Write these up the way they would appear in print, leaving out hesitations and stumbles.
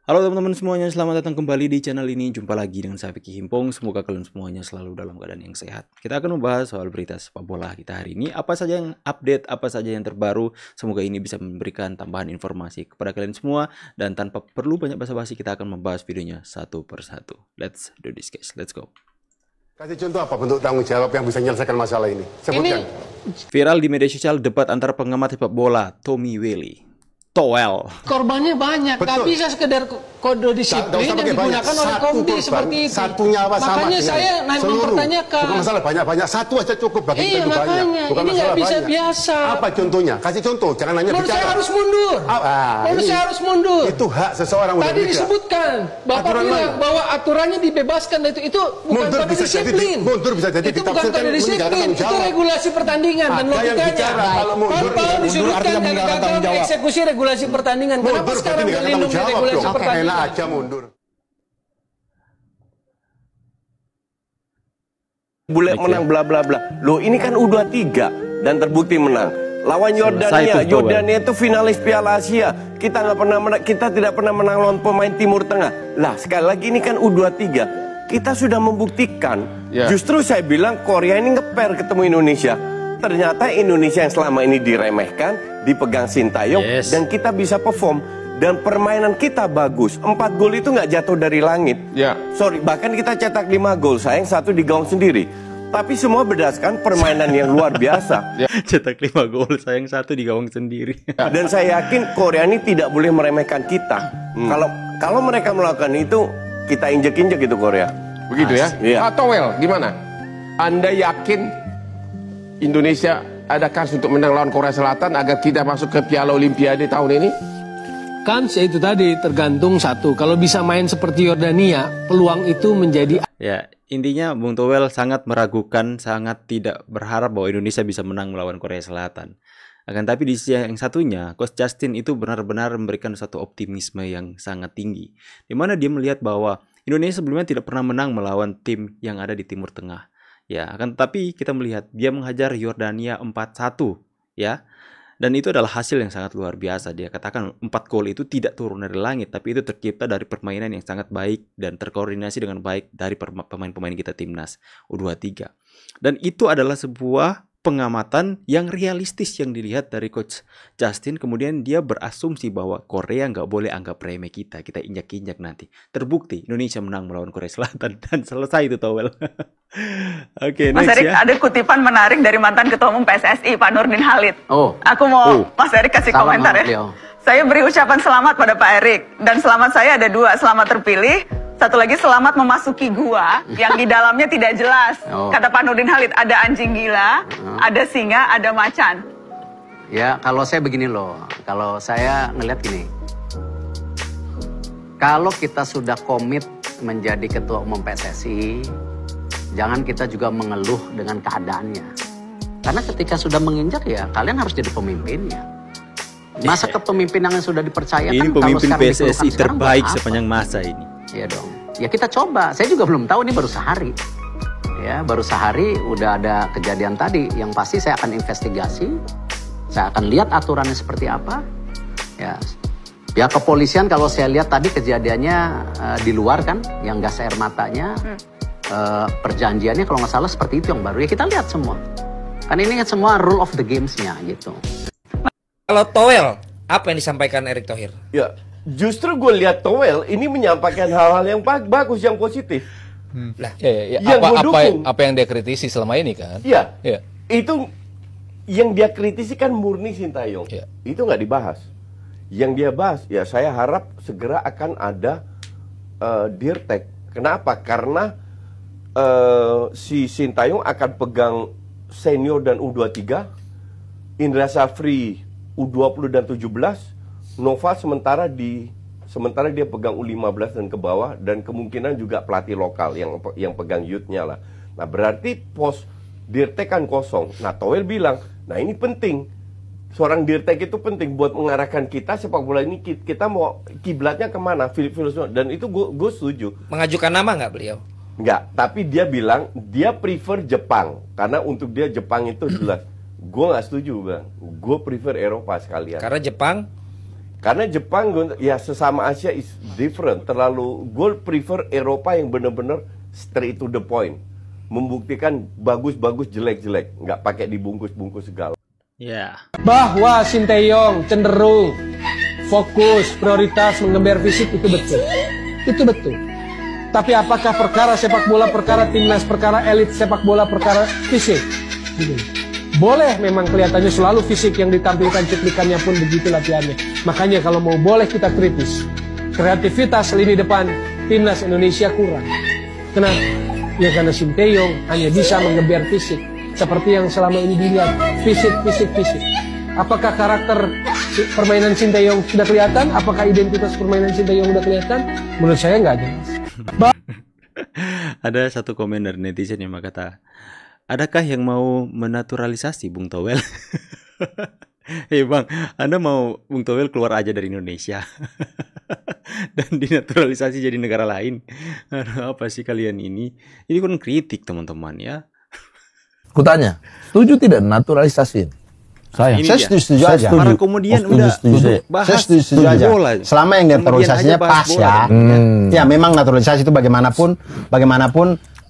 Halo teman-teman semuanya, selamat datang kembali di channel ini. Jumpa lagi dengan saya Vicky Himpong. Semoga kalian semuanya selalu dalam keadaan yang sehat. Kita akan membahas soal berita sepak bola kita hari ini. Apa saja yang update, apa saja yang terbaru. Semoga ini bisa memberikan tambahan informasi kepada kalian semua. Dan tanpa perlu banyak basa-basi, kita akan membahas videonya satu persatu. Let's do this guys, let's go. Kasih contoh apa bentuk tanggung jawab yang bisa menyelesaikan masalah ini? Sebutkan. Viral di media sosial debat antara pengamat sepak bola Tommy Welly. Towel. Korbannya banyak, nggak bisa sekedar kode disiplin yang digunakan oleh Kombi seperti itu. Satu nyawa sama makanya dengan saya mempertanyakan. Bukan masalah banyak-banyak, satu aja cukup bagi kita itu banyak. Bukan ini masalah nggak bisa banyak. biasa. Apa contohnya? Kasih contoh, jangan hanya menurut bicara. saya harus mundur. Menurut saya harus mundur. Itu hak seseorang. Tadi disebutkan, Bapak bilang bahwa aturannya dibebaskan, itu bukan kode disiplin. Mundur bisa jadi itu bukan kode disiplin, itu regulasi pertandingan dan logikanya. Kalau disebutkan dari gagal eksekusi regulasi pertandingan. Kenapa sekarang melindungi regulasi pertandingan? Enak aja mundur. Bule menang bla bla bla. Loh ini kan U23 dan terbukti menang. Lawan Yordania. Yordania itu finalis Piala Asia. Kita tidak pernah menang lawan pemain Timur Tengah. Lah sekali lagi ini kan U23. Kita sudah membuktikan. Justru saya bilang Korea ini ngeper ketemu Indonesia. Ternyata Indonesia yang selama ini diremehkan, dipegang Sintayong, dan kita bisa perform. Dan permainan kita bagus. 4 gol itu nggak jatuh dari langit. Sorry, bahkan kita cetak 5 gol. Sayang 1 di gawang sendiri. Tapi semua berdasarkan permainan yang luar biasa. Cetak 5 gol, sayang 1 di gawang sendiri. Dan saya yakin Korea ini tidak boleh meremehkan kita. Kalau mereka melakukan itu, kita injek-injek itu Korea. Begitu ya? Iya. Towel, gimana? Anda yakin Indonesia ada kans untuk menang lawan Korea Selatan agar kita masuk ke Piala Olimpiade tahun ini? Kans itu tadi tergantung satu. Kalau bisa main seperti Yordania, peluang itu menjadi. Ya, intinya Bung Towel sangat meragukan, sangat tidak berharap bahwa Indonesia bisa menang melawan Korea Selatan. Akan tapi di sisi yang satunya, Coach Justin itu benar-benar memberikan satu optimisme yang sangat tinggi. Di mana dia melihat bahwa Indonesia sebelumnya tidak pernah menang melawan tim yang ada di Timur Tengah. Ya, akan tetapi kita melihat dia menghajar Yordania 4-1, ya. Dan itu adalah hasil yang sangat luar biasa. Dia katakan 4 gol itu tidak turun dari langit, tapi itu tercipta dari permainan yang sangat baik dan terkoordinasi dengan baik dari pemain-pemain kita timnas U23. Dan itu adalah sebuah pengamatan yang realistis yang dilihat dari Coach Justin. Kemudian dia berasumsi bahwa Korea nggak boleh anggap remeh kita injak-injak nanti. Terbukti Indonesia menang melawan Korea Selatan dan selesai itu Towel. Oke, Mas next Erik, ya. ada kutipan menarik dari mantan Ketua Umum PSSI Pak Nurdin Halid. Aku mau Mas Erik kasih komentar ya. Saya beri ucapan selamat pada Pak Erik, dan selamat saya ada 2, selamat terpilih. Satu lagi selamat memasuki gua yang di dalamnya tidak jelas. Kata Pak Nurdin Halid, ada anjing gila, ada singa, ada macan. Ya, kalau saya begini loh. Kalau saya ngeliat gini. Kalau kita sudah komit menjadi ketua umum PSSI, jangan kita juga mengeluh dengan keadaannya. Karena ketika sudah menginjak ya, kalian harus jadi pemimpinnya. Masa kepemimpinan yang sudah dipercayakan, Ini pemimpin kalau PSSI terbaik apa? sepanjang masa ini. Iya dong. Ya kita coba. Saya juga belum tahu, ini baru sehari. Ya, baru sehari udah ada kejadian tadi. Yang pasti saya akan investigasi. Saya akan lihat aturannya seperti apa. Ya, pihak kepolisian kalau saya lihat tadi kejadiannya di luar kan, yang gas air matanya, perjanjiannya kalau nggak salah seperti itu yang baru. Ya kita lihat semua. Kan ini kan semua rule of the games-nya gitu. Kalau Towel, apa yang disampaikan Erick Thohir? Ya, justru gue lihat Towel ini menyampaikan hal-hal yang bagus, yang positif. Lah, apa yang dia kritisi selama ini kan? Iya. Itu yang dia kritisi kan murni Sintayong. Itu nggak dibahas. Yang dia bahas, ya saya harap segera akan ada Dirtek. Kenapa? Karena si Sintayong akan pegang senior dan U23, Indra Safri U20 dan 17, Nova sementara dia pegang U15 dan ke bawah, dan kemungkinan juga pelatih lokal yang pegang youth-nya lah. Nah, berarti pos Dirtek kan kosong. Nah, Towel bilang, nah ini penting. Seorang Dirtek itu penting buat mengarahkan kita sepak bola ini, kita mau kiblatnya kemana, filosofi, dan itu gue setuju. Mengajukan nama nggak beliau? Nggak, tapi dia bilang dia prefer Jepang, karena untuk dia Jepang itu jelas. Gue nggak setuju bang, gue prefer Eropa sekalian. Karena Jepang Karena Jepang ya sesama Asia is different. Terlalu gue prefer Eropa yang benar-benar straight to the point. Membuktikan bagus-bagus, jelek-jelek, nggak pakai dibungkus-bungkus segala. Ya. Bahwa Sinteyong cenderung fokus, prioritas mengember fisik itu betul. Itu betul. Tapi apakah perkara sepak bola, perkara timnas, perkara elit sepak bola, perkara fisik? Boleh memang kelihatannya selalu fisik yang ditampilkan, cuplikannya pun begitu latihannya. Makanya kalau mau boleh kita kritis. Kreativitas lini depan timnas Indonesia kurang. Kenapa? Ya karena Sinteyong hanya bisa menggeber fisik. Seperti yang selama ini dilihat, fisik. Apakah karakter permainan Sinteyong sudah kelihatan? Apakah identitas permainan Sinteyong sudah kelihatan? Menurut saya nggak jelas. Ada satu komen dari netizen yang berkata, adakah yang mau menaturalisasi Bung Towel? Hei bang, Anda mau Bung Towel keluar aja dari Indonesia dan dinaturalisasi jadi negara lain? Apa sih kalian ini? Ini kan kritik teman-teman ya. Kutanya, setuju tidak naturalisasi? Saya setuju aja. Para komedian udah bahas setuju aja. Selama yang naturalisasinya pas ya. Ya memang naturalisasi itu bagaimanapun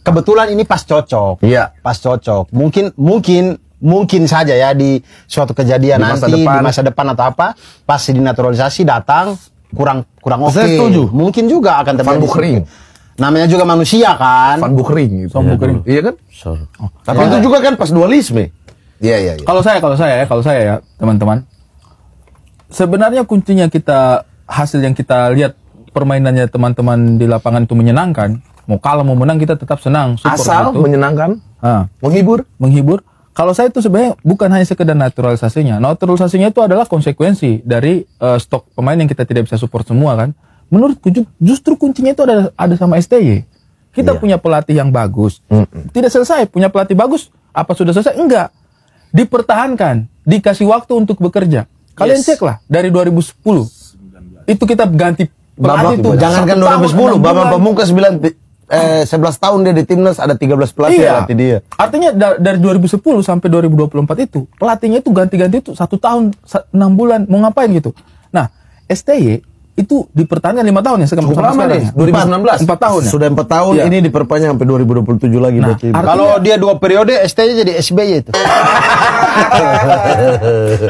kebetulan ini pas cocok. Iya. Pas cocok. Mungkin saja ya di suatu kejadian di masa depan atau apa, pas dinaturalisasi datang kurang oke. Saya setuju. Mungkin juga akan terjadi. Van Bukering. Namanya juga manusia kan. Van Bukering gitu. Van Bukering. Iya kan? Tapi itu juga kan pas dualisme. Iya. Kalau saya ya, teman-teman. Sebenarnya kuncinya hasil yang kita lihat permainannya teman-teman di lapangan itu menyenangkan. Mau kalah mau menang kita tetap senang. Asal itu menyenangkan, menghibur. Kalau saya itu sebenarnya bukan hanya sekedar naturalisasinya. Naturalisasinya itu adalah konsekuensi dari stok pemain yang kita tidak bisa support semua kan. Menurutku justru kuncinya itu ada sama STY. Kita punya pelatih yang bagus. Tidak selesai punya pelatih bagus. Apa sudah selesai? Enggak. Dipertahankan, dikasih waktu untuk bekerja. Kalian ceklah dari 2010. Itu kita ganti pelatih itu. Jangankan 2010, Bambang Pamungkas 11 tahun dia di timnas, ada 13 pelatih pelatih dia. Artinya dari 2010 sampai 2024 itu pelatihnya itu ganti-ganti itu 1 tahun 6 bulan mau ngapain gitu. Nah, STY itu dipertahankan 5 tahun ya sekarang. Lama nih, 2016. 4 tahun ya? Sudah 4 tahun, ini diperpanjang sampai 2027 lagi. Nah, kalau dia 2 periode, STY jadi SBY itu.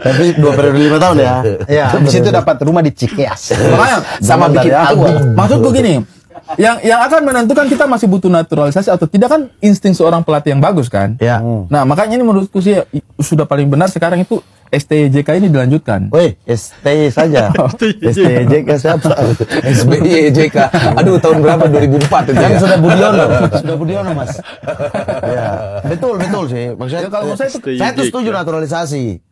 Tapi 2 periode 5 tahun ya. Iya, habis itu dapat rumah di Cikeas. Sama bikin album. Maksudku gini, yang akan menentukan kita masih butuh naturalisasi atau tidak kan insting seorang pelatih yang bagus kan. Ya. Nah makanya ini menurutku sih sudah paling benar sekarang itu STYJK ini dilanjutkan. Woi, STY saja. STYJK siapa? SBYJK. Aduh, tahun berapa? 2004 itu. Kan sudah Budiono, Mas. Ya. Betul sih. Maksudnya kalau saya itu setuju naturalisasi.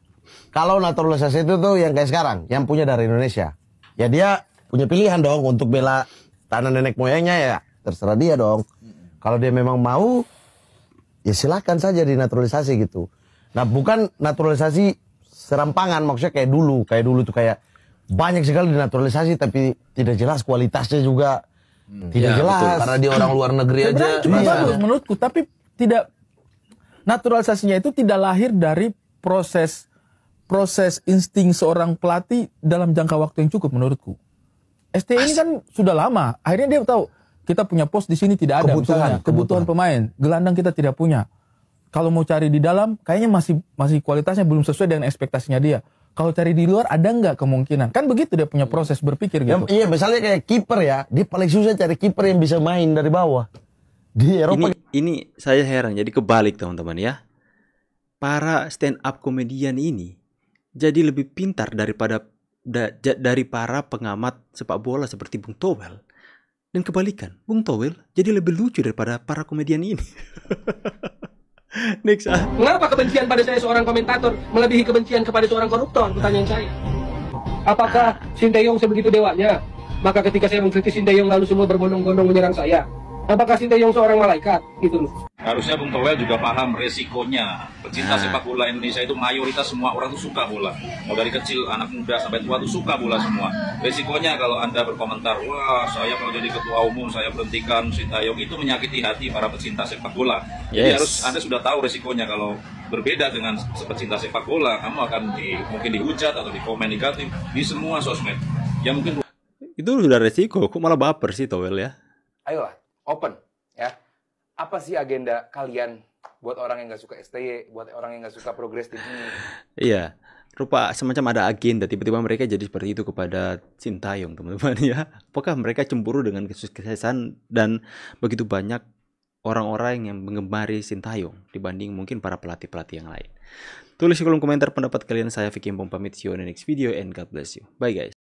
Kalau naturalisasi itu tuh yang kayak sekarang, yang punya dari Indonesia. Ya dia punya pilihan dong untuk bela tanah nenek moyangnya ya. Terserah dia dong. Kalau dia memang mau, ya silakan saja dinaturalisasi gitu. Nah, bukan naturalisasi serampangan, maksudnya kayak dulu tuh kayak banyak sekali dinaturalisasi tapi tidak jelas kualitasnya juga tidak jelas. Betul. Karena dia orang luar negeri aja. Cuma bagus menurutku, tapi tidak, naturalisasinya itu tidak lahir dari proses insting seorang pelatih dalam jangka waktu yang cukup menurutku. STY ini kan sudah lama, akhirnya dia tahu kita punya pos di sini tidak ada, kebutuhan pemain, gelandang kita tidak punya. Kalau mau cari di dalam, kayaknya masih kualitasnya belum sesuai dengan ekspektasinya dia. Kalau cari di luar, ada nggak kemungkinan? Kan begitu dia punya proses berpikir gitu. Iya, misalnya kayak kiper ya, dia paling susah cari kiper yang bisa main dari bawah. Di Eropa. Ini saya heran, jadi kebalik teman-teman ya. Para stand up komedian ini jadi lebih pintar dari para pengamat sepak bola seperti Bung Towel. Dan kebalikan, Bung Towel jadi lebih lucu daripada para komedian ini. Next. Mengapa kebencian pada saya seorang komentator melebihi kebencian kepada seorang koruptor? Pertanyaan saya. Apakah Sinteyong sebegitu dewanya? Maka ketika saya mengkritik Sinteyong lalu semua berbondong-bondong menyerang saya. Apakah Sinteyong seorang malaikat? Gitu loh. Harusnya Bung Towel juga paham resikonya. Pecinta sepak bola Indonesia itu mayoritas semua orang tuh suka bola. Mau dari kecil, anak muda sampai tua tuh suka bola semua. Resikonya kalau Anda berkomentar, wah saya kalau jadi ketua umum saya berhentikan Sinteyong, itu menyakiti hati para pecinta sepak bola. Jadi harus Anda sudah tahu resikonya kalau berbeda dengan pecinta sepak bola, kamu akan mungkin dihujat atau di komen negatif di semua sosmed. Ya mungkin itu udah resiko, kok malah baper sih Towel ya. Ayolah, open ya. Apa sih agenda kalian buat orang yang nggak suka STY, buat orang yang nggak suka progres tim ini? Iya, rupa semacam ada agenda, tiba-tiba mereka jadi seperti itu kepada Sintayong, teman-teman ya. Apakah mereka cemburu dengan kesuksesan dan begitu banyak orang-orang yang menggemari Sintayong dibanding mungkin para pelatih-pelatih yang lain? Tulis di kolom komentar pendapat kalian. Saya Vicky Pom pamit, see you on the next video and God bless you. Bye guys.